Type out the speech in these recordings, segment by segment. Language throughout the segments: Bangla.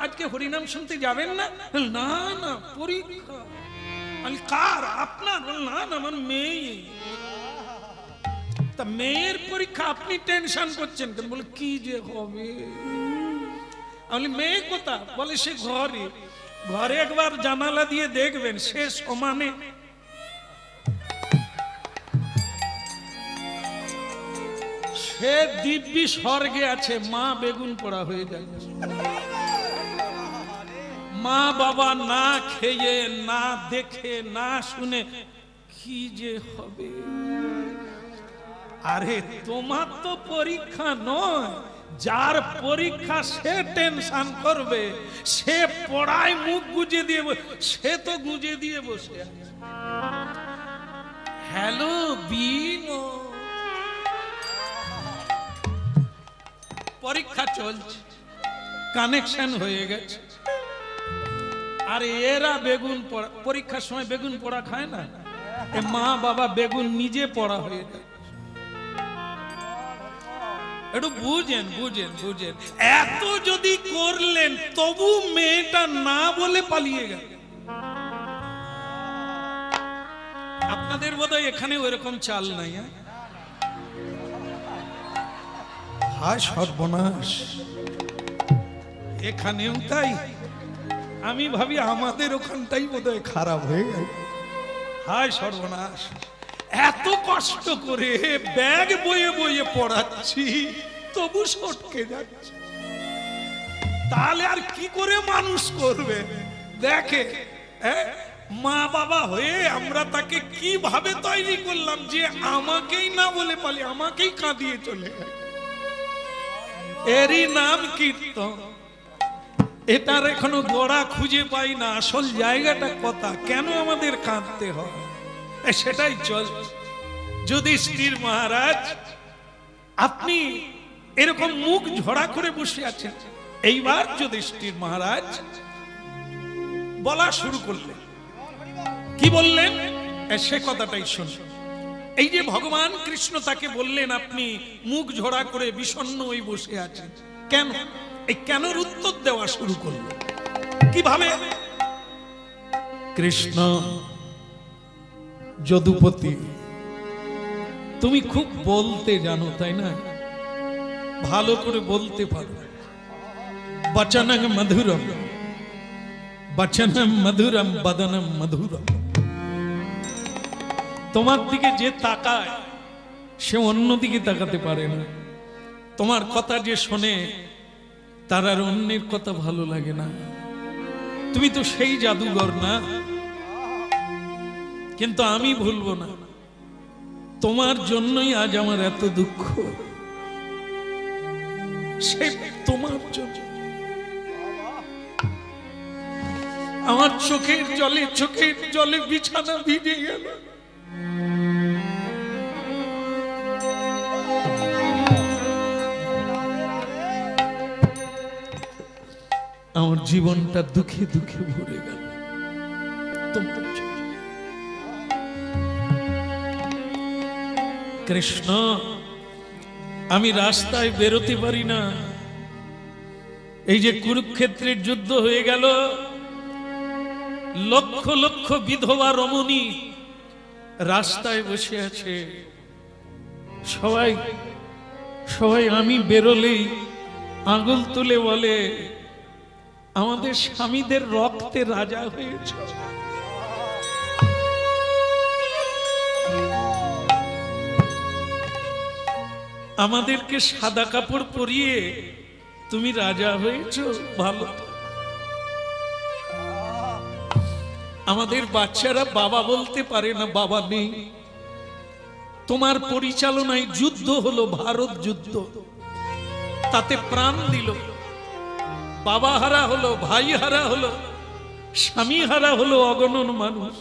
আজকে হরিনাম শুনতে যাবেন না? না না, পরীক্ষা। কার? আপনার? না না, আমার মেয়ে। তা মেয়ের পরীক্ষা, আপনি টেনশন করছেন কেন? বলে কি যে হবে। আমি মেয়ে কোথা? বলে সে ঘরে। ঘরে একবার জানালা দিয়ে দেখবেন, সে সমানে সে দিব্যি স্বর্গে আছে। মা বেগুন পোড়া হয়ে যাচ্ছে। মা বাবা না খেয়ে, না দেখে, না শুনে কি যে হবে। আরে তোমার তো পরীক্ষা নয়, যার পরীক্ষা সে টেনশন করবে। সে পড়ায় মুখ গুজে দিয়ে, সে তো গুজে দিয়ে বসে আছে। হ্যালো বিম, পরীক্ষা চলছে, কানেকশন হয়ে গেছে। আর এরা বেগুন পড়া, পরীক্ষার সময় বেগুন পোড়া খায় না। মা বাবা বেগুন নিজে পড়া হয়ে যায়। একটু বুঝেন বুঝেন বুঝেন। এত যদি করলেন তবু মেয়েটা না বলে পালিয়ে গেল। আপনাদের বোধহয় এখানে ওইরকম চাল নাই। হায় সর্বনাশ, এখানেও তাই। আমি ভাবি আমাদের ওখানটাই বোধহয় খারাপ হয়ে গেল। হায় সর্বনাশ, এত কষ্ট করে ব্যাগ বয়ে বয়ে পড়াচ্ছি তবু সটকে যাচ্ছে। তাহলে আর কি করে মানুষ করবে? দেখে মা বাবা হয়ে আমরা তাকে কিভাবে তৈরি করলাম যে আমাকেই না বলে পালি, আমাকেই কাঁদিয়ে চলে গেল। এরই নাম কীর্তন। এটার এখনো গোড়া খুঁজে পাই না, আসল জায়গাটা কথা, কেন আমাদের কাঁদতে হয় সেটাই চল। যুধিষ্ঠির মহারাজ, আপনি এরকম মুখ ঝরা করে বসে আছেন। এইবার যুধিষ্ঠির মহারাজ বলা শুরু করলেন। কি বললেন সে কথাটাই শুনুন। এই যে ভগবান কৃষ্ণ তাকে বললেন আপনি মুখ ঝরা করে বিষণ্ণ হয়ে বসে আছেন কেন, এই কেনর উত্তর দেওয়া শুরু করলেন। কিভাবে? কৃষ্ণ, যদুপতি, তুমি খুব বলতে জানো তাই না? ভালো করে বলতে পারো। বচনং মধুরম, বচনম মধুরম, বদনম মধুরম। তোমার দিকে যে তাকায় সে অন্যদিকে তাকাতে পারে না। তোমার কথা যে শোনে তার আর অন্যের কথা ভালো লাগে না। তুমি তো সেই জাদুঘর না? কিন্তু আমি ভুলবো না, তোমার জন্যই আজ আমার এত দুঃখ। সে তোমার জন্য। আমার চোখের জলে বিছানা ভিজে গেল। আমার জীবনটা দুঃখে দুঃখে ভরে গেল। কৃষ্ণ, আমি রাস্তায় বেরোতে পারি না। এই যে কুরুক্ষেত্রের যুদ্ধ হয়ে গেল, লক্ষ লক্ষ বিধবা রমণী রাস্তায় বসে আছে। সবাই আমি বেরোলেই আঙুল তুলে বলে আমাদের স্বামীদের রক্তে রাজা হয়েছে। আমাদেরকে সাদা কাপড় পরিয়ে তুমি রাজা হয়েছো, ভালো। আমাদের বাচ্চারা বাবা বলতে পারে না, বাবা নেই। তোমার পরিচালনায় যুদ্ধ হলো, ভারত যুদ্ধ, তাতে প্রাণ দিল। বাবা হারা হলো, ভাই হারা হলো, স্বামী হারা হলো অগণন মানুষ,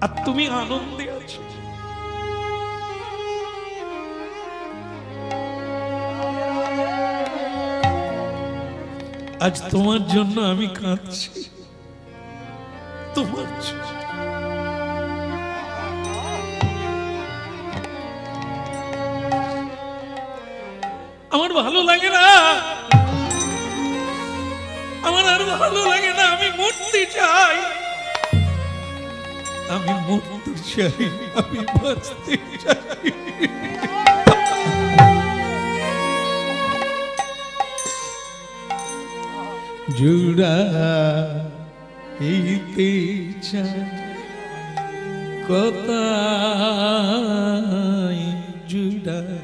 আর তুমি আনন্দে আছো। আজ তোমার জন্য আমি কাঁদছি, তোমার জন্য। আমার ভালো লাগে না। ভালো লাগে না, আমি মরতে চাই, আমি মরতে চাই, আমি বাঁচতে চাই। জুড়াইতে চাই কোথায় জুড়াই,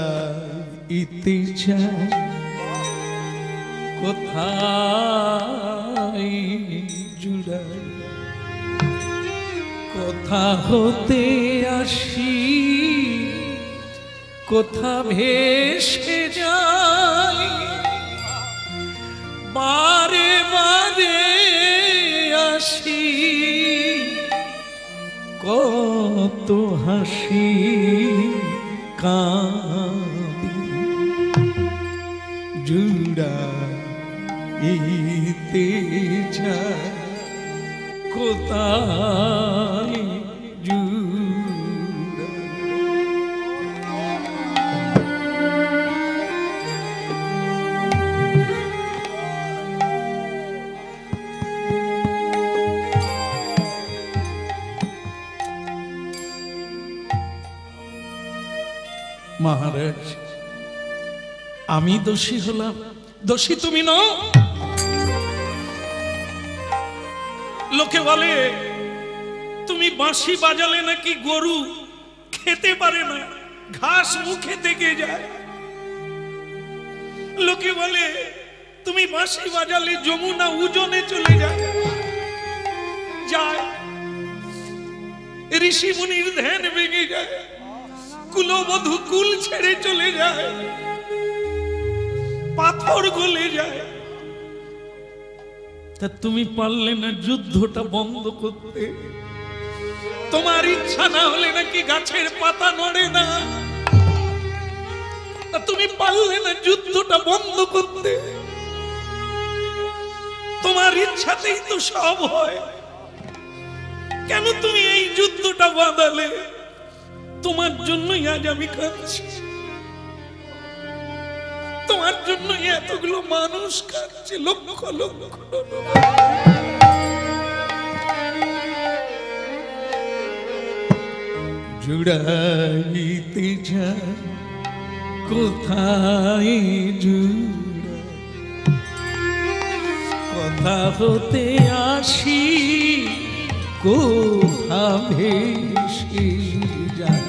জুড়াইতে চাই কোথায় জুড়াই, কোথা হতে আসি কোথা ভেসে যাই, বারে বারে আসি কত হাসি কাঁদি, জুড়াইতে চাই কোথায় মহারাজ, আমি দোষী হলাম, দোষী তুমি নও। লোকে বলে তুমি বাঁশি বাজালে নাকি গরু খেতে পারে না, ঘাস মুখে থেকে যায়। লোকে বলে তুমি বাঁশি বাজালে যমুনা উজনে চলে যায়, যায় ঋষি মুনির ধ্যান ভেঙে যায়, কুলবধূ কুল ছেড়ে চলে যায়, পাথর গলে যায়। তা তুমি পারলে না যুদ্ধটা বন্ধ করতে? তোমার ইচ্ছা না হলে নাকি গাছের পাতা নড়ে না? তা তুমি পারলে না যুদ্ধটা বন্ধ করতে? তোমার ইচ্ছাতেই তো সব হয়, কেন তুমি এই যুদ্ধটা বাঁধালে? তোমার জন্যই আজ আমি কাঁদছি, তোমার জন্যই এতগুলো মানুষ কাঁদছে, লক্ষ লক্ষ। জুড়াইতে চাই কোথায় জুড়াই, কথা হতে আসি কোথা ভেসে যায়,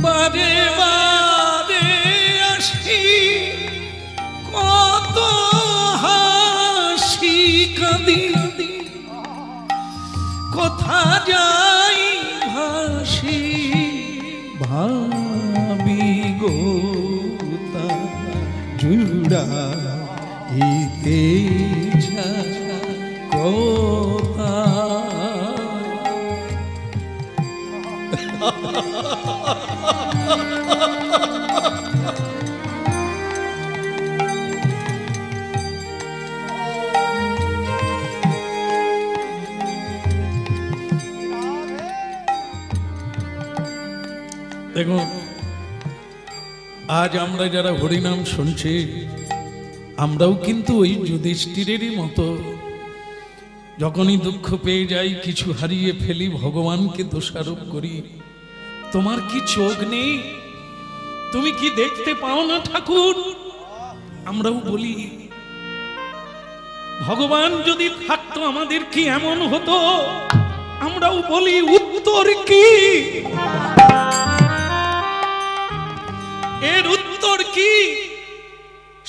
বারে বারে আসি কত হাসি কাঁদি, কোথা যাই ভাসি ভাবি গো তা জুড়াইতে চাই কোথা। দেখো, আজ আমরা যারা হরিনাম শুনছি, আমরাও কিন্তু ওই যুধিষ্ঠিরেরই মতো যখনই দুঃখ পেয়ে যাই, কিছু হারিয়ে ফেলি, ভগবানকে দোষারোপ করি। তোমার কি চোখ নেই? তুমি কি দেখতে পাও না ঠাকুর? আমরাও বলি ভগবান যদি থাকতো আমাদের কি এমন হতো? আমরাও বলি উত্তর কি? এর উত্তর কি?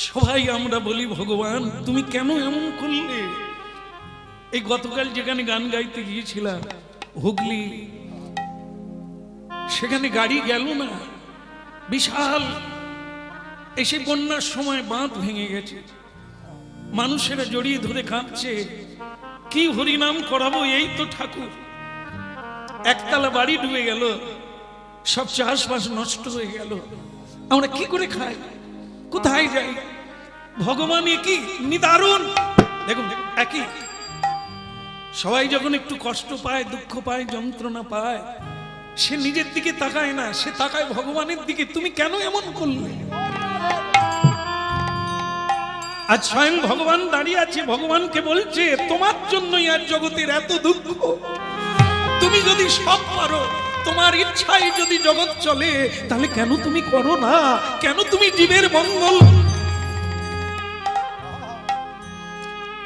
সবাই আমরা বলি ভগবান তুমি কেন এমন করলে? এই গতকাল যেখানে গান গাইতে গিয়েছিলাম হুগলি, সেখানে গাড়ি গেল না, বিশাল এসে বন্যার সময় বাঁধ ভেঙে গেছে, মানুষেরা জড়িয়ে ধরে কাঁদছে, কি হরিনাম করাবো, এই তো ঠাকুর। একতলা বাড়ি ডুবে গেল, সব চাষবাস নষ্ট হয়ে গেল, আমরা কি করে খাই, কোথায় যাই? ভগবান কি নিদারুণ দেখুন একই, সবাই যখন একটু কষ্ট পায়, দুঃখ পায়, যন্ত্রণা পায়, সে নিজের দিকে তাকায় না, সে তাকায় ভগবানের দিকে। তুমি কেন এমন করলে? আজ স্বয়ং ভগবান দাঁড়িয়ে আছে, ভগবানকে বলছে তোমার জন্যই আর জগতের এত দুঃখ। তুমি যদি সব পারো, তোমার ইচ্ছায় যদি জগৎ চলে, তাহলে কেন তুমি করো না? কেন তুমি জীবের মঙ্গল?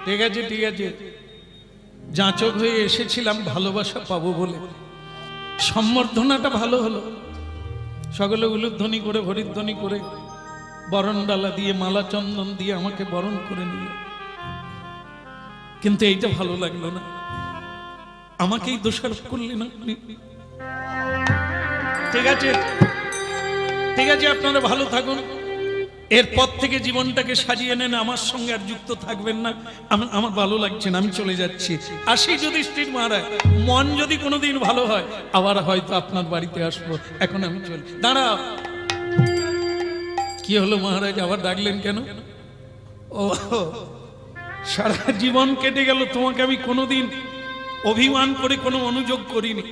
ঠিক আছে ঠিক আছে, যাচক হয়ে এসেছিলাম ভালোবাসা পাবো বলে, সম্বর্ধনাটা ভালো হলো। সকলে উলুধ্বনি করে, হরিধ্বনি করে, বরণডালা দিয়ে, মালা চন্দন দিয়ে আমাকে বরণ করে নিল। কিন্তু এইটা ভালো লাগলো না, আমাকেই দোষারোপ করলেন আপনি। ঠিক আছে ঠিক আছে, আপনারা ভালো থাকুন। এরপর থেকে জীবনটাকে সাজিয়ে নেন, আমার সঙ্গে আর যুক্ত থাকবেন না। আমার ভালো লাগছে না, আমি চলে যাচ্ছি। আসি যুধিষ্ঠির মহারাজ, মন যদি কোনোদিন ভালো হয় আবার হয়তো আপনার বাড়িতে আসবো। এখন আমি চলি। দাঁড়াও, কি হলো মহারাজ, আবার ডাকলেন কেন? ও, সারা জীবন কেটে গেল, তোমাকে আমি কোনোদিন অভিমান করে কোনো অনুযোগ করিনি।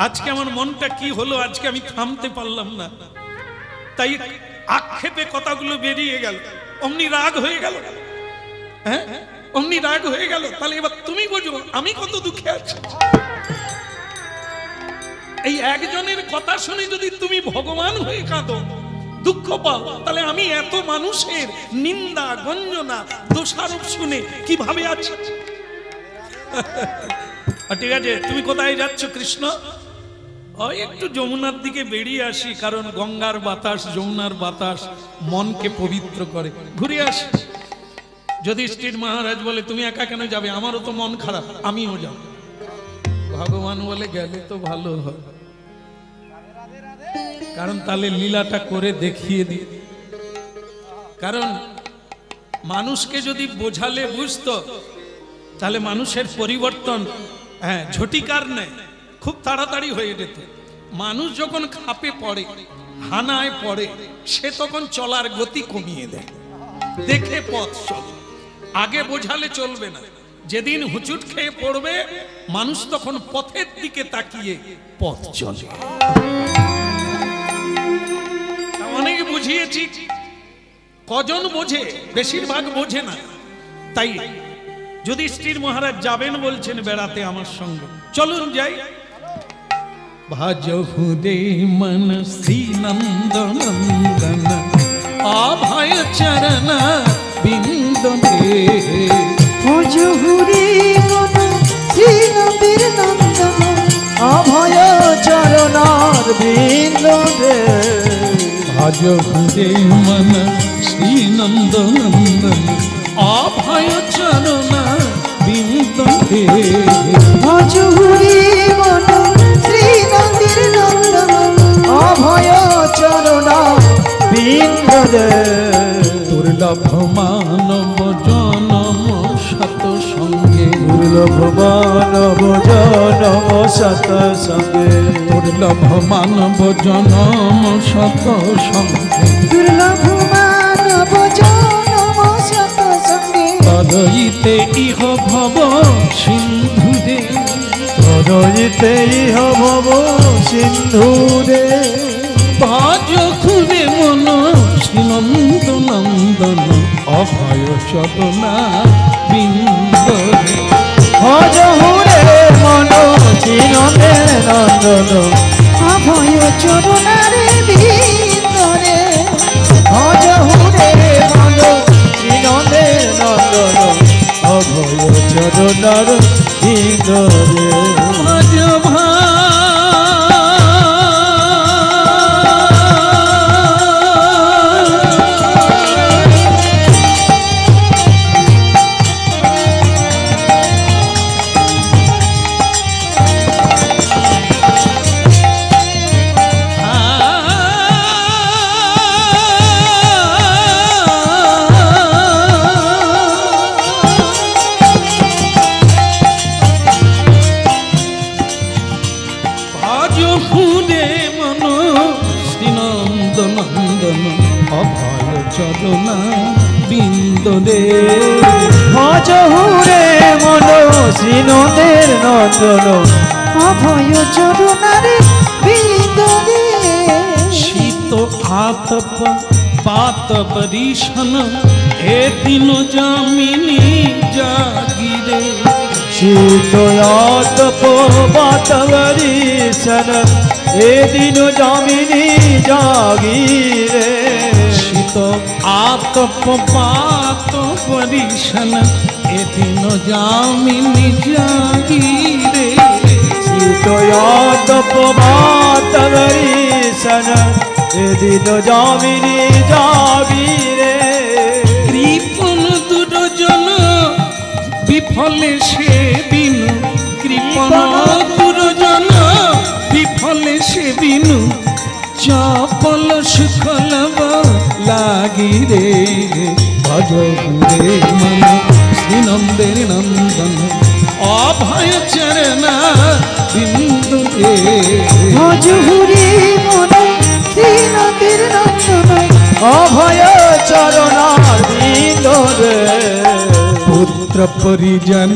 আজকে আমার মনটা কি হলো, আজকে আমি থামতে পারলাম না, তাই আক্ষেপে কথাগুলো বেরিয়ে গেল। অমনি রাগ হয়ে গেল, হ্যাঁ অমনি রাগ হয়ে গেল। তাহলে এবার তুমি বোঝো আমি কত দুঃখে আছি। এই একজনের কথা শুনে যদি তুমি ভগবান হয়ে কাঁদো, দুঃখ পাও, তাহলে আমি এত মানুষের নিন্দা, গঞ্জনা, দোষারোপ শুনে কিভাবে আছি? ঠিক আছে, তুমি কোথায় যাচ্ছ কৃষ্ণ? ওই একটু যমুনার দিকে বেরিয়ে আসি, কারণ গঙ্গার বাতাস, যমুনার বাতাস মনকে পবিত্র করে। ঘুরে আসি। যুধিষ্ঠির মহারাজ বলে তুমি একা কেন যাবে? আমারও তো মন খারাপ, আমিও যাব। ভগবান বলে গেলে তো ভালো হয়, কারণ তাহলে লীলাটা করে দেখিয়ে দিই। কারণ মানুষকে যদি বোঝালে বুঝতো, তাহলে মানুষের পরিবর্তন ঝটিকার নেই, খুব তাড়াতাড়ি হয়ে যেত। মানুষ যখন খাপে পড়ে, হানায় পড়ে, সে তখন চলার গতি কমিয়ে দেয়, দেখে পথ চলে। আগে বোঝালে চলবে না। যেদিন হুচুট খেয়ে পড়বে, মানুষ তখন পথের দিকে তাকিয়ে পথ চলে। অনেক বুঝিয়েছি, কজন বোঝে? বেশিরভাগ বোঝে না। তাই যুধিষ্ঠির মহারাজ যাবেন বলছেন বেড়াতে আমার সঙ্গে, চলুন যাই। ভাজহুরে মন শ্রী নন্দনন্দন অভয় চরণ বিন্দে। ভাজহুরে মন শ্রী নন্দনন্দন অভয় চরণ বিন্দে। ভাজহুরে মন শ্রী নন্দনন্দন অভয় চরণ বিন্দে। ভাজহুরে মন শ্রী নন্দনন্দন অভয় চরণ বিন্দে। দুর্লভ মানব জনম শত সঙ্গে, দুর্লভ মানব জনম শত সঙ্গে, দুর্লভ মানব জনম শত সঙ্গে, দুর্লভ মানব জনম শত সঙ্গে। তদইতে ইহ ভব সিন্ধুরে, তদইতে ইহ ভব সিন্ধুরে। ভাজ খুবে মন শ্রীনন্দ নন্দন অভয় চরণা বিন্দরে। ভজহুরে মন শ্রীনন্দের নন্দন অভয় চরণারে বিন্দরে। ভজহুরে মন শ্রীনন্দের নন্দন অভয় চরণার বিন্দরে। ভজ অভয় চরণা বিন্দরে। শ্রীনন্দের নন্দন অভয় চরণারে বিন্দরে শীত আতপ পাত বরিশন এ দিন যামিনী জাগিরে শীতয়াতপ বাতবরিশন এ দিন যামিনী জাগিরে শীত আতপ পাত বরিশন এ দিন যামিনী জাগিরে শীতয়াতপ বাতবরিশন এ দিন যামিনী জাগিরে কৃপণ দুর্জন বিফলে সেদিন কৃপণ দুর্জন বিফলে সেদিন চপল সুখলব লাগিরে ভজপুরে মন শ্রীনন্দের নন্দন অভয় চরণ বিন্দু ভজহুরে মন শ্রীনন্দের নন্দন অভয় চরণার বিন্দরে পুত্র পরিজন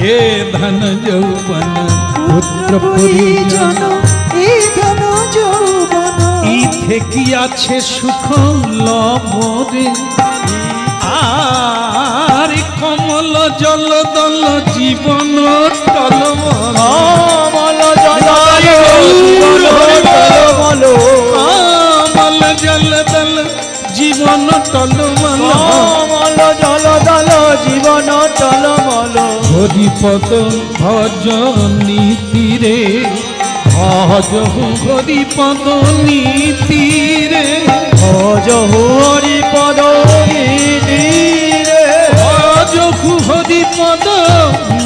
এ ধন যৌবন পুত্র পরিজন এ ধন যৌবন ইথে কি আছে সুখ লভরে আর কমল জল দল জীবন টলমল কমল জল জীবন টলমল কমল জল দল জীবন টলমল কমল জল দল জীবন টলমল হরিপদ ভজ নীতিরে ভজ হরিপদ নীতিরে ভজ হরিপদ নীতিরে ভজ হরিপদ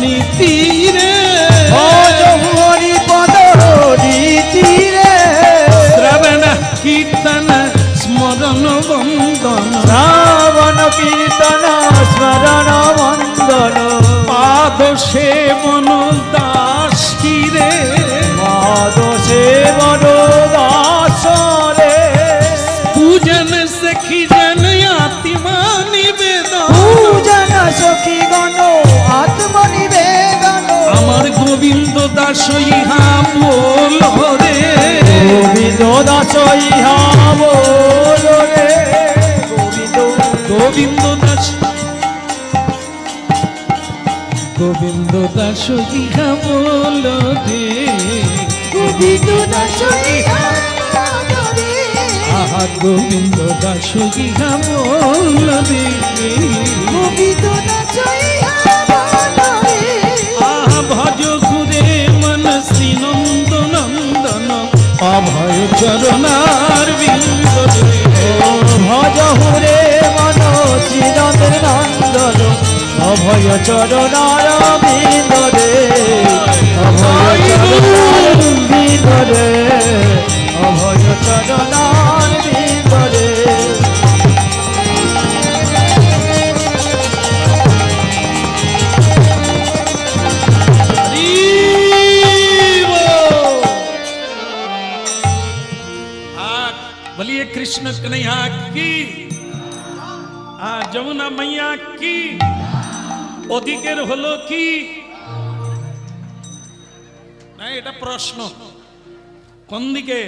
নীতিরে ভজ হরিপদ নীতিরে শ্রবণ কীর্তন স্মরণ বন্দন শ্রাবণ কীর্তন স্মরণ বন্দন পাদ সেবন দাস রে পাদ সেবন দাস রে পূজন সখী জন আত্মা নিবেদন পূজন সখী গণ আত্ম নিবেদন আমার গোবিন্দ দাস ইহা বল রে গোবিন্দ দাস ইহা বল রে গোবিন্দ দাস গোবিন্দ দাস ইহা বল রে গোবিন্দ দাস ইহা বল রে আহা গোবিন্দ দাস ইহা বল রে গোবিন্দ দাস ইহা বল রে আহা ভজ ঘুরে মন শ্রীনন্দ নন্দন অভয় চরণার বিন্দ রে ভজ হুরে মন শ্রীনন্দের নন্দন অভয় চরণার বিন্দরে অভয় চরণার বিন্দরে অভয় চরণার বিন্দরে बोलिए कृष्ण कन्हैया की যমুনা মাইয়া কি অধিকের হলো কি না এটা প্রশ্ন কোন দিকে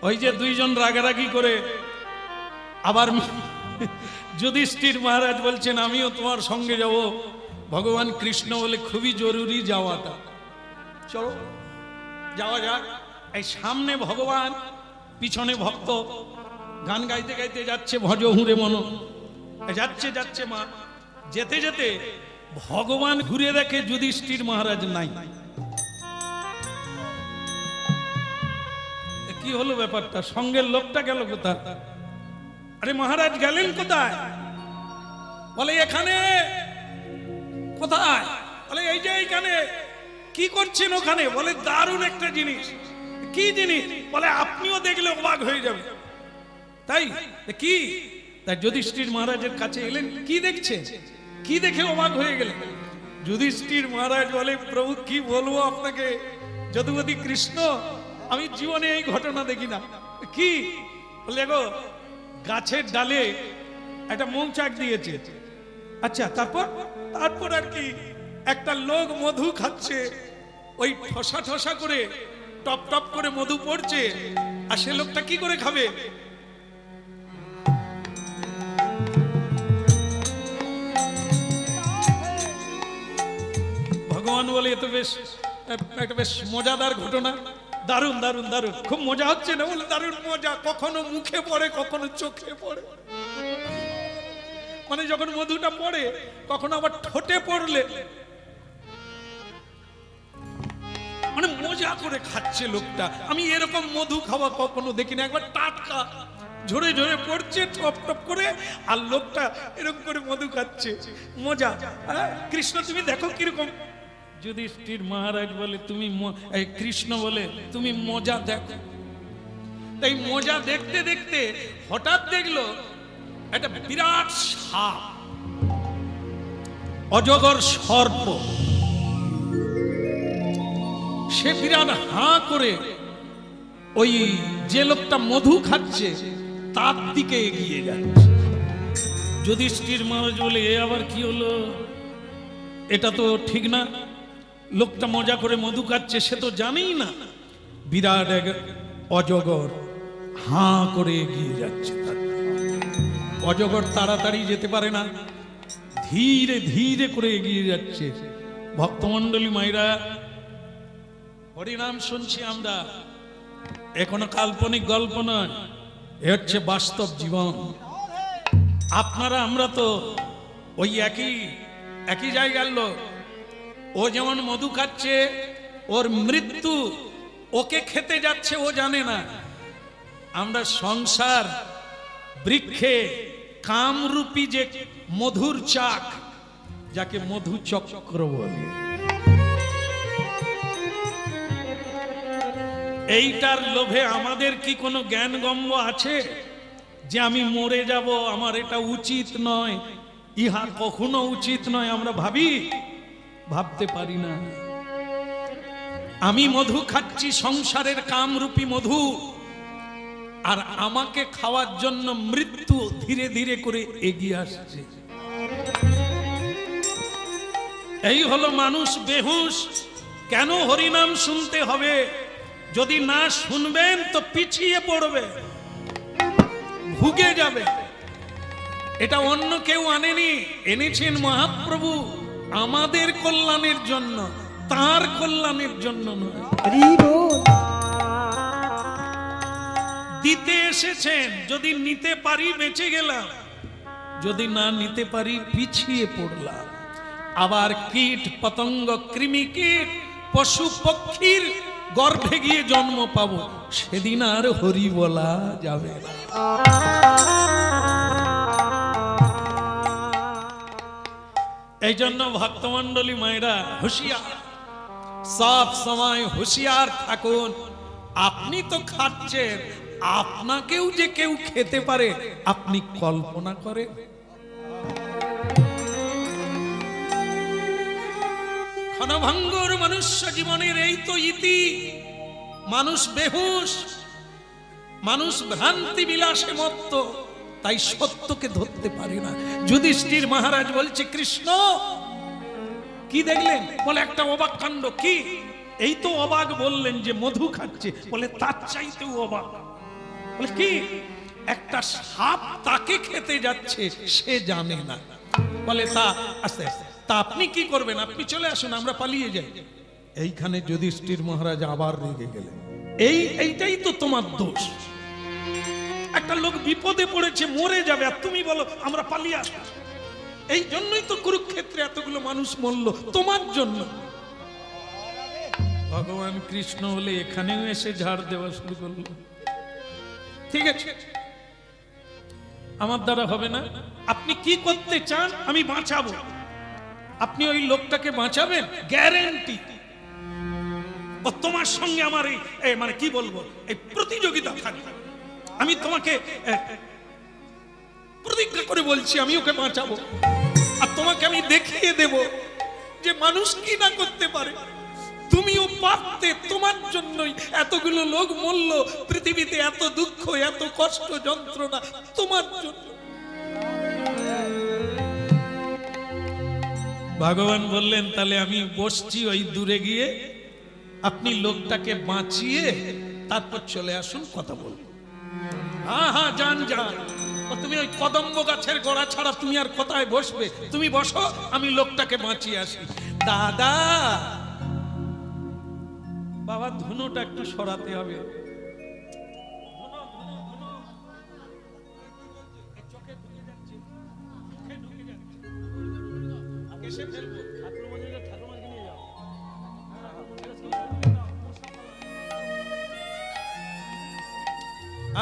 ওই যে দুইজন রাগারাগি করে আবার যুধিষ্ঠির মহারাজ বলছেন আমিও তোমার সঙ্গে যাব ভগবান কৃষ্ণ বলে খুবই জরুরি যাওয়াটা চলো যাওয়া যাক এই সামনে ভগবান পিছনে ভক্ত গান গাইতে গাইতে যাচ্ছে ভজ হুঁড়ে মন যাচ্ছে যাচ্ছে মা যেতে যেতে ভগবান ঘুরে দেখে যুধিষ্ঠির মহারাজ নাই কি হলো ব্যাপারটা সঙ্গের লোকটা গেল কোথায় আরে মহারাজ গেলেন কোথায় বলে এখানে কোথায় বলে এই যে এইখানে কি করছেন ওখানে বলে দারুণ একটা জিনিস কি জিনিস বলে আপনিও দেখলে অবাক হয়ে যাবে তাই কি তাই যুধিষ্ঠির মহারাজের কাছে এলেন কি দেখছে কি দেখে অবাক হয়ে গেলেন যুধিষ্ঠির মহারাজ বলে প্রভু কি বলবো আপনাকে যদুপতি কৃষ্ণ আমি জীবনে এই ঘটনা দেখি না কি বলে গো গাছের ডালে একটা মৌচাক দিয়েছে আচ্ছা তারপর তারপর আর কি একটা লোক মধু খাচ্ছে, ওই ঠসা ঠসা করে টপ টপ করে মধু পড়ছে, আর সে লোকটা কি করে খাবে? ভগবান বলে এ তো বেশ একটা বেশ মজাদার ঘটনা, দারুণ দারুণ দারুণ, খুব মজা হচ্ছে না? বলে দারুণ মজা, কখনো মুখে পড়ে কখনো চোখে পড়ে, মানে যখন মধুটা পড়ে কখনো আবার ঠোঁটে পড়লে, মানে মজা করে খাচ্ছে লোকটা। আমি এরকম মধু খাওয়া কখনো দেখিনি, একবার টাটকা ঝরে ঝরে পড়ছে টপ টপ করে, আর লোকটা এরকম করে মধু খাচ্ছে, মজা। কৃষ্ণ তুমি দেখো কিরকম। যুধিষ্ঠির মহারাজ বলে তুমি, কৃষ্ণ বলে তুমি মজা দেখো। তাই মজা দেখতে দেখতে হঠাৎ দেখলো একটা বিরাট সাপ, অজগর সর্প, সে বিরাট হাঁ করে ওই যে লোকটা মধু খাচ্ছে তার দিকে এগিয়ে যাচ্ছে। যুধিষ্ঠির মহারাজ বলে এ আবার কি হলো, এটা তো ঠিক না, লোকটা মজা করে মধু খাচ্ছে, সে তো জানেই না বিরাট এক অজগর হাঁ করে এগিয়ে যাচ্ছে। অজগর তাড়াতাড়ি যেতে পারে না, ধীরে ধীরে করে এগিয়ে যাচ্ছে। ভক্তমণ্ডলী মায়েরা, হরিনাম শুনছি আমরা, এখনো কাল্পনিক গল্প নয়, এ হচ্ছে বাস্তব জীবন। আপনারা আমরা তো ওই একই জায়গার লোক। ও যেমন মধু খাচ্ছে, ওর মৃত্যু ওকে খেতে যাচ্ছে ও জানে না। আমরা সংসার বৃক্ষে কামরূপী যে মধুর চাক, যাকে মধু চক্র বলে, এইটার লোভে আমাদের কি কোনো জ্ঞানগম্য আছে যে আমি মরে যাব, আমার এটা উচিত নয়, ইহা কখনো উচিত নয়? আমরা ভাবতে পারি না। আমি মধু খাচ্ছি, সংসারের কামরূপী মধু, আর আমাকে খাওয়ার জন্য মৃত্যু ধীরে ধীরে করে এগিয়ে আসছে। এই হলো মানুষ বেহুশ। কেন হরিনাম শুনতে হবে? যদি না শুনবেন তো পিছিয়ে পড়বে, ভুগে যাবে। এটা অন্য কেউ আনেনি, এনেছেন মহাপ্রভু আমাদের কল্যাণের জন্য, তার কল্যাণের জন্য নয়। দিতে এসেছেন, যদি নিতে পারি বেঁচে গেলাম, যদি না নিতে পারি পিছিয়ে পড়লাম। আবার কীট পতঙ্গ কৃমি কীট পশু পক্ষীর গর্ভে গিয়ে জন্ম পাবো, সেদিন আর হরি বলা যাবে না। এই জন্য ভক্তমণ্ডলী মায়েরা হুঁশিয়ার, সব সময় হুঁশিয়ার থাকুন। আপনি তো খাচ্ছেন, আপনাকেও যে কেউ খেতে পারে আপনি কল্পনা করেন? ক্ষণভঙ্গুর মনুষ্য জীবনের এই তো ইতি। মানুষ বেহুশ, মানুষ ভ্রান্তি বিলাসে মত্ত, তাই সত্যকে ধরতে পারে না। যুধিষ্ঠির মহারাজ বলছে কৃষ্ণ কি দেখলেন? বলে একটা অবাক কাণ্ড। কি? এই তো অবাক বললেন যে মধু খাচ্ছে, বলে তার চাইতেও অবাক। বলে কি? একটা সাপ তাকে খেতে যাচ্ছে, সে জানে না। বলে তা আস্তে আস্তে, তা আপনি কি করবেন? আপনি চলে আসুন, আমরা পালিয়ে যাই। এইখানে যুধিষ্ঠির মহারাজ আবার রেগে গেলেন। এইটাই তো তোমার দোষ। একটা লোক বিপদে পড়েছে, মরে যাবে, আর তুমি বলো আমরা পালিয়ে আসি। এই জন্যই তো কুরুক্ষেত্রে এতগুলো মানুষ মরল, তোমার জন্য। ভগবান কৃষ্ণ হলে এখানেও এসে ঝাড় দেওয়া শুরু করলো। ঠিক আছে, আমার দ্বারা হবে না। আপনি কি করতে চান আমি বাঁচাবো, আপনি ওই লোকটাকে বাঁচাবেন, গ্যারেন্টি। ও তোমার সঙ্গে আমার এই মানে কি বলবো, এই প্রতিযোগিতা থাকবে। আমি তোমাকে প্রতিজ্ঞা করে বলছি আমি ওকে বাঁচাবো, আর তোমাকে আমি দেখিয়ে দেব যে মানুষ কি না করতে পারে। তুমিও পারতে, তোমার জন্যই এতগুলো লোক মরল পৃথিবীতে, এত দুঃখ, এত কষ্ট, যন্ত্রণা তোমার জন্য। ভগবান বললেন তাহলে আমি বসছি ওই দূরে গিয়ে, আপনি লোকটাকে বাঁচিয়ে তারপর চলে আসুন, কথা বলবো। হ্যাঁ হ্যাঁ যান যান, তুমি ওই কদম্ব গাছের গোড়া ছাড়া তুমি আর কোথায় বসবে? তুমি বসো, আমি লোকটাকে বাঁচিয়ে আসি। দাদা বাবা, ধুনোটা একটু সরাতে হবে।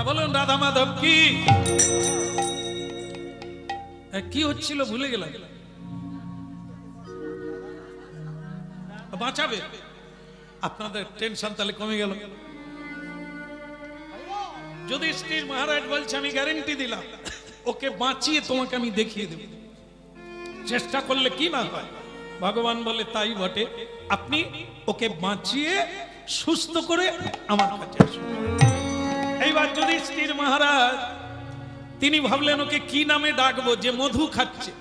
বলুন রাধা মাধব কি কি হচ্ছিল ভুলে গেলাম। বাঁচাবে, আপনাদের টেনশন তাহলে কমে গেল। যুধিষ্ঠির মহারাজ বলছে আমি গ্যারেন্টি দিলাম, ওকে বাঁচিয়ে তোমাকে আমি দেখিয়ে দেব, চেষ্টা করলে কি না হয়। ভগবান বলে তাই বটে, আপনি ওকে বাঁচিয়ে সুস্থ করে আমার কাছে আসুন। এইবার যুধিষ্ঠির মহারাজ তিনি ভাবলেন ওকে কি নামে ডাকবো, যে মধু খাচ্ছে,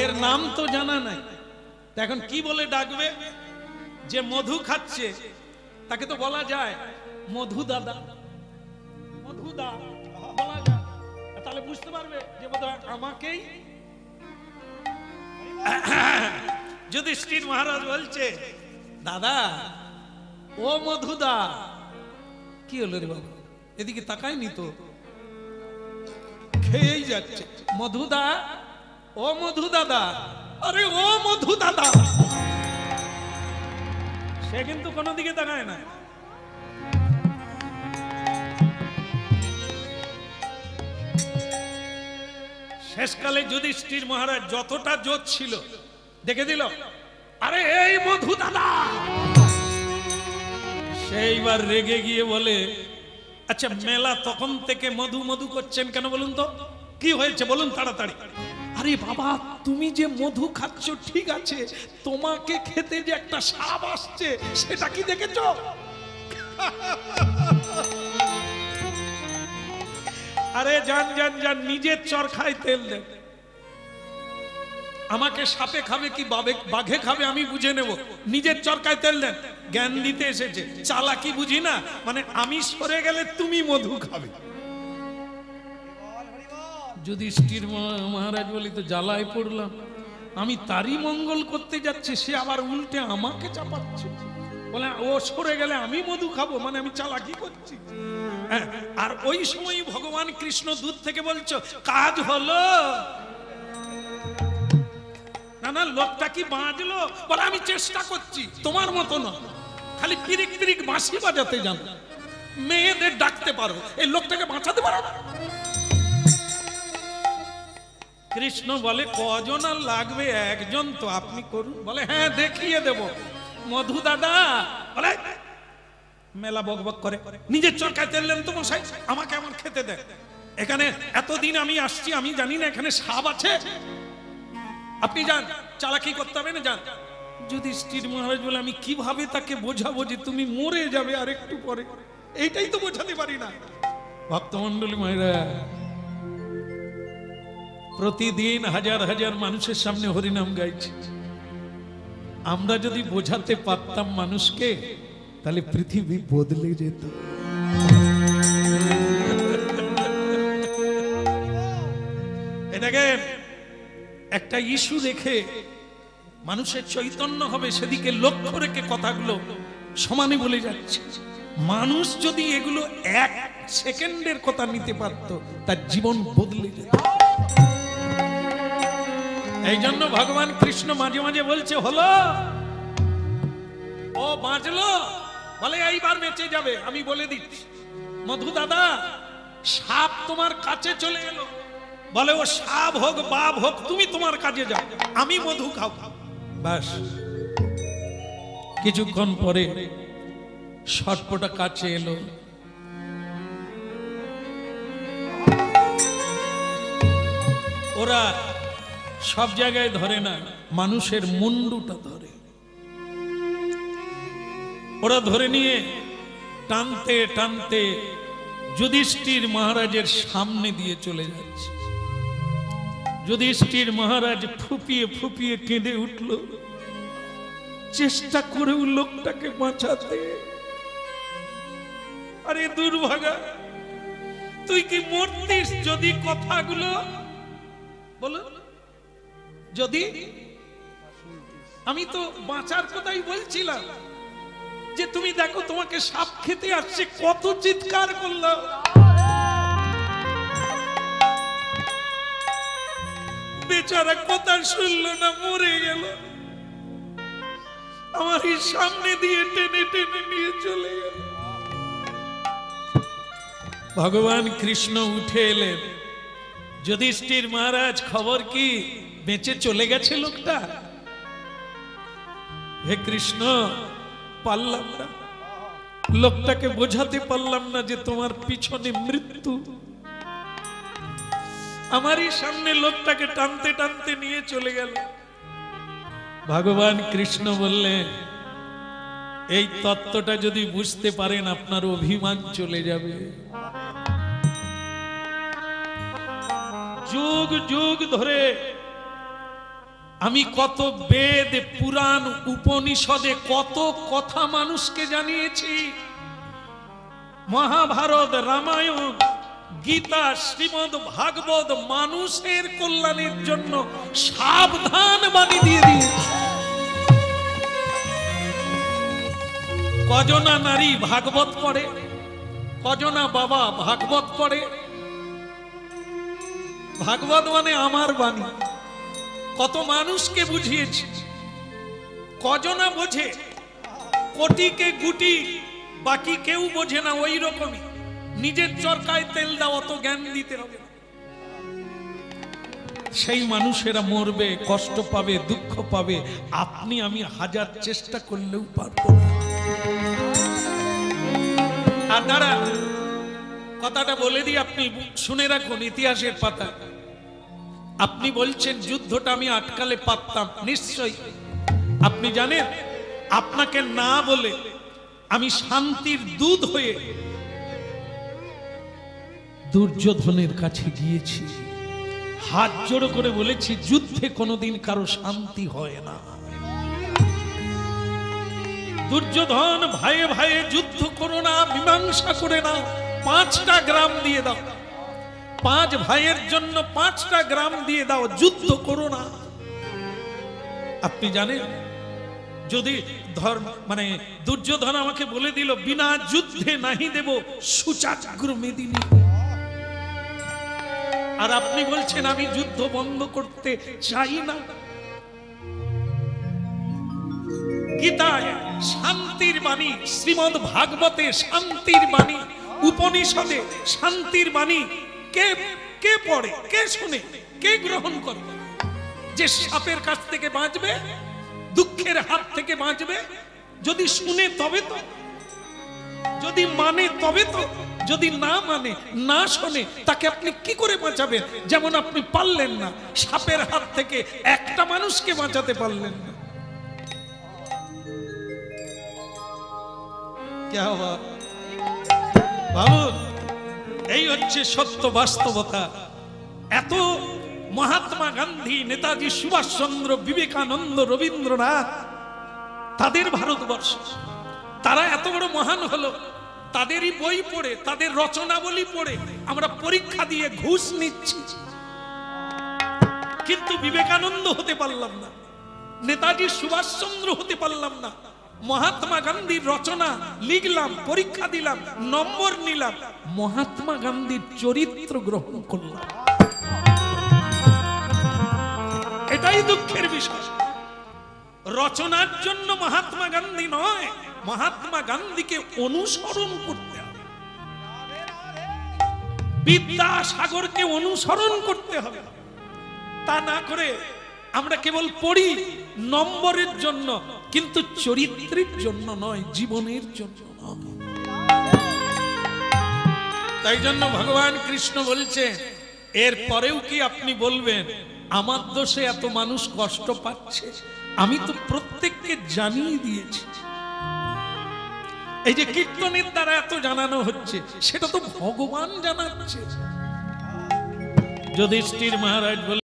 এর নাম তো জানা নাই, এখন কি বলে ডাকবে? যে মধু খাচ্ছে তাকে তো বলা যায় মধু দাদা, মধু দা বলা যায়, তাহলে বুঝতে পারবে যে বোধহয় আমাকেই। যুধিষ্ঠির মহারাজ বলছে দাদা ও মধুদা। কি হলো রে বাবা, এদিকে তাকায়নি তো, খেয়েই যাচ্ছে। মধুদা, ও মধু দাদা, আরে ও মধু দাদা, সে কিন্তু কোনো দিকে তাকায় না। শেষকালে যুধিষ্ঠির মহারাজ যতটা জোর ছিল দেখে দিল, আরে এই মধু দাদা। সেইবার রেগে গিয়ে বলে আচ্ছা মেলা তখন থেকে মধু মধু করছেন কেন বলুন তো, কি হয়েছে বলুন তাড়াতাড়ি। আরে বাবা তুমি যে মধু খাচ্ছ ঠিক আছে, তোমাকে খেতে যে একটা সাপ আসছে সেটা কি দেখেছো? আরে যান যান যান, নিজের চরখায় তেল দেন, আমাকে সাপে খাবে কি বাঘে খাবে আমি বুঝে নেব, নিজের চরকায় তেল দেন। জ্ঞান দিতে এসেছে, চালাকি বুঝি না, মানে আমি সরে গেলে তুমি মধু খাবে। যুধিষ্ঠির মহারাজ বলি তো জ্বালায় পড়লাম, আমি তারই মঙ্গল করতে যাচ্ছি, সে আবার উল্টে আমাকে চাপাচ্ছে, বলে ও সরে গেলে আমি মধু খাবো, মানে আমি চালাকি করছি। হ্যাঁ, আর ওই সময় ভগবান কৃষ্ণ দূর থেকে বলছো কাজ হলো না, না লোকটা কি বাঁচলো? বলে আমি চেষ্টা করছি, তোমার মতো না, খালি পিরিক পিরিক বাঁশি বাজাতে জানো, মেয়েদের ডাকতে পারো, এই লোকটাকে বাঁচাতে পারো না। কৃষ্ণ বলে কজন আর লাগবে, একজন তো, আপনি করুন। বলে হ্যাঁ দেখিয়ে দেব। মধু দাদা বলে মেলা বকবক করে, নিজের চরকায় তেললেন তো মশাই, আমাকে আমার খেতে দেয়, এখানে এতদিন আমি আসছি, আমি জানি না এখানে সাপ আছে, আপনি যান, চালাকি করতে হবে না, যান। যুধিষ্ঠির মহারাজ বলে আমি কিভাবে তাকে বোঝাবো যে তুমি মরে যাবে আর একটু পরে, এইটাই তো বোঝাতে পারি না। ভক্তমন্ডলী মায়েরা, প্রতিদিন হাজার হাজার মানুষের সামনে হরিনাম গাইছে, আমরা যদি বোঝাতে পারতাম মানুষকে তাহলে পৃথিবী বদলে যেত। এটাকে একটা ইস্যু রেখে মানুষের চৈতন্য হবে সেদিকে লক্ষ্য রেখে কথাগুলো সমানে বলে যাচ্ছে। মানুষ যদি এগুলো এক সেকেন্ডের কথা নিতে পারত তার জীবন বদলে যেত। এই জন্য ভগবান কৃষ্ণ মাঝে মাঝে বলছে হলো, ও বাঁচলো, বলে এইবার বেঁচে যাবে, আমি বলে দিচ্ছি। মধু দাদা সাপ তোমার কাছে চলে এলো, বলে ও সাপ হোক বাপ হোক তুমি তোমার কাজে যাও, আমি মধু খাও। বাস কিছুক্ষণ পরে সর্পটা কাছে এলো, ওরা সব জায়গায় ধরে না, মানুষের মুন্ডুটা ধরে, ওরা ধরে নিয়ে টানতে টানতে যুধিষ্ঠির মহারাজের সামনে দিয়ে চলে যাচ্ছে। যুধিষ্ঠির মহারাজ ফুপিয়ে ফুপিয়ে কেঁদে উঠল, চেষ্টা করেও লোকটাকে বাঁচাতে। আরে দুর্ভাগা, তুই কি মরতিস যদি কথাগুলো বলো, যদি আমি তো বাঁচার কথাই বলছিলাম, যে তুমি দেখো তোমাকে সাপ খেতে আসছে, কত চিৎকার করলো। বেচারা কথা শুনলো না, মরে গেল। আমার সামনে দিয়ে টেনে টেনে নিয়ে চলে গেল। ভগবান কৃষ্ণ উঠে এলেন। যুধিষ্ঠির মহারাজ, খবর কি? বেঁচে চলে গেছে লোকটা? হে কৃষ্ণ, পারলাম না, লোকটাকে বোঝাতে পারলাম না যে তোমার পিছনে মৃত্যু। আমারই সামনে লোকটাকে টানতে টানতে নিয়ে চলে গেল। ভগবান কৃষ্ণ বললেন, এই তত্ত্বটা যদি বুঝতে পারেন আপনার অভিমান চলে যাবে। যুগ যুগ ধরে আমি কত বেদ, পুরাণ, উপনিষদে কত কথা মানুষকে জানিয়েছি। মহাভারত, রামায়ণ, গীতা, শ্রীমদ ভাগবত মানুষের কল্যাণের জন্য সাবধান বাণী দিয়ে দিয়েছে। কজনা নারী ভাগবত পড়ে, কজনা বাবা ভাগবত পড়ে। ভাগবত মানে আমার বাণী, কত মানুষকে বুঝিয়েছি। কজনা বোঝে? কোটিকে গুটি, বাকি কেউ বোঝে না। ওই রকমই নিজের চরকায় তেল দাও, অত জ্ঞান দিতে হবে। সেই মানুষেরা মরবে, কষ্ট পাবে, দুঃখ পাবে। আপনি আমি হাজার চেষ্টা করলেও পারবো না। আর দাঁড়া, কথাটা বলে দিই, আপনি শুনে রাখুন ইতিহাসের পাতা। আপনি বলছেন যুদ্ধটা আমি আটকালে পারতাম, নিশ্চয়ই। আপনি জানেন, আপনাকে না বলে আমি শান্তির দূত হয়ে দুর্যোধনের কাছে গিয়েছি, হাত জোড়ো করে বলেছি, যুদ্ধে কোনোদিন কারো শান্তি হয় না। দুর্যোধন, ভাইয়ে ভাইয়ে যুদ্ধ করো না, মীমাংসা করে নাও, 5টা গ্রাম দিয়ে দাও। 5 ভাইয়ের জন্য 5টা গ্রাম দিয়ে দাও, যুদ্ধ করো না। আপনি জানেন, যদি ধর্ম মানে দুর্যোধন আমাকে বলে দিল, বিনা যুদ্ধে নাহি দেব সুচাগ্র মেদিনী। আর আপনি বলছেন আমি যুদ্ধ বন্ধ করতে চাই না। গীতায় শান্তির বাণী, শ্রীমদ ভাগবতে শান্তির বাণী, উপনিষদে শান্তির বাণী কে কে পড়ে, কে শুনে, কে গ্রহণ করে? যে সাপের কাছ থেকে বাঁচবে, দুঃখের হাত থেকে বাঁচবে, যদি শুনে তবে তো, যদি মানে তবে তো। যদি না মানে, না শোনে, তাকে আপনি কি করে বাঁচাবেন? যেমন আপনি পারলেন না, সাপের হাত থেকে একটা মানুষকে বাঁচাতে পারলেন না। ভাবুন, এই হচ্ছে সত্য বাস্তবতা। এত মহাত্মা গান্ধী, নেতাজি সুভাষচন্দ্র, বিবেকানন্দ, রবীন্দ্রনাথ, তাদের ভারতবর্ষ, তারা এত বড় মহান হলো, তাদেরই বই পড়ে, তাদের রচনাবলী পড়ে আমরা পরীক্ষা দিয়ে ঘুষ নিচ্ছি। কিন্তু বিবেকানন্দ হতে পারলাম না, নেতাজি সুভাষচন্দ্র হতে পারলাম না। মহাত্মা গান্ধীর রচনা লিখলাম, পরীক্ষা দিলাম, নম্বর নিলাম, মহাত্মা গান্ধীর চরিত্র গ্রহণ করলাম। এটাই দুঃখের বিষয়। রচনার জন্য মহাত্মা গান্ধী নয়, মহাত্মা গান্ধীকে অনুসরণ করতে হবে, বিদ্যাসাগরকে অনুসরণ করতে হবে। তা না করে আমরা কেবল পড়ি নম্বরের জন্য, কিন্তু চরিত্রের জন্য নয়, জীবনের জন্য নয়। তাই জন্য ভগবান কৃষ্ণ বলছে, এর পরেও কি আপনি বলবেন আমার দোষে এত মানুষ কষ্ট পাচ্ছে? আমি তো প্রত্যেককে জানিয়ে দিয়েছি। এই যে কীর্তনের দ্বারা এত জানানো হচ্ছে, সেটা তো ভগবান জানাচ্ছে। যুধিষ্ঠির মহারাজ বলে